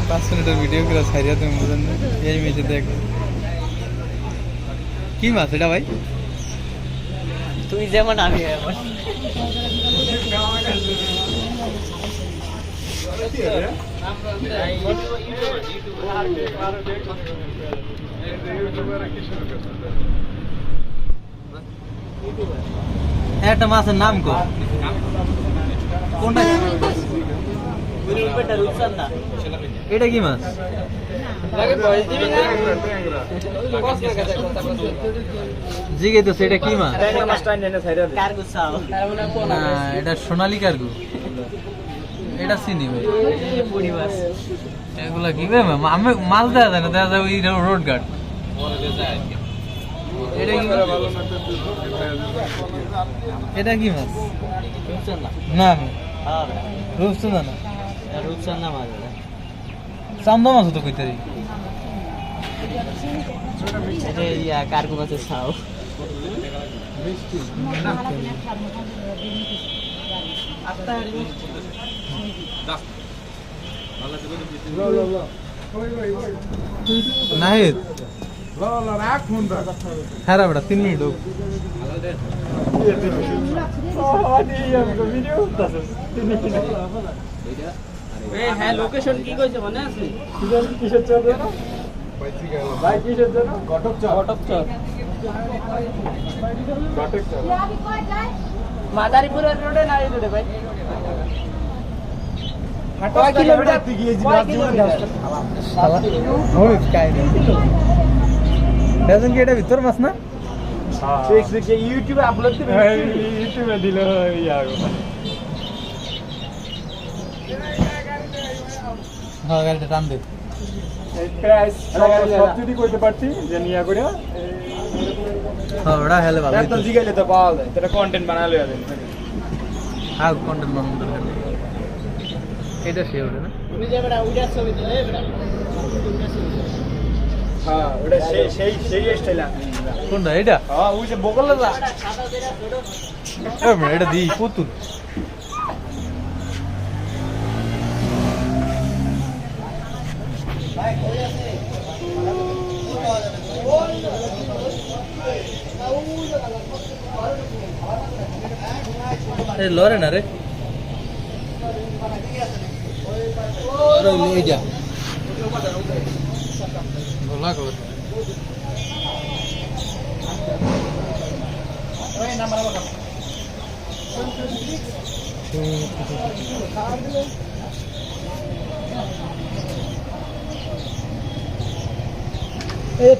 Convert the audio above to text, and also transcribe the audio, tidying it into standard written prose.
5 মিনিটের ভিডিও করে ছাড়িয়া তুমি বুঝেন না এই মেয়েছে দেখ কি মাছ এটা ভাই তুই যেমন আমি এমন একটা মাছের নাম কো কোনটা এটা কি মাছ জিগে তো সেটা কি মাছ না এটা সোনালী কার্গো এটা চিনি ভাই এগুলা কি আমি মাছ দেওয়া যায় না দেওয়া যায় ওই রোড গার্ড এটা কি মাছ না রূপচন্দা না রূপচন্দা মাছ চান্দা মাছ তো কইতে কার্গো মাছের ছাও নাহিদ হ্যাঁ বেটা 3 মিনিট হোক হ্যাঁ লোকেশন কি কইছে মনে আছে কিসের চর ভাই কিসের জন্য ঘটক চর মাদারীপুরের রোডে না এই রোডে ভাই কয় কিলোমিটার তুই গিয়েছিস ওই কাই দেখেন কি এটা ভিতর মাছ না ইউটিউবে আপলোড দিবে ইউটিউবে দিলে হ্যাঁ গাড়িটা টান দে প্রাইস সব যদি কইতে পারছি যে নিয়া করে হ্যাঁ ওটা হেলে ভালো তো জিগাইলে তো পাওয়া যায় এটা কন্টেন্ট বানালে হবে হ্যাঁ কন্টেন্ট বানানো দরকার এটা সে ওটা না তুমি যে বড় উইডা ছবি দিলে হ্যাঁ ওটা সেই স্টাইল আছে কোনটা এটা হ্যাঁ ওই যে বগলে যা এটা দি পুতুল লরে না রে যা এই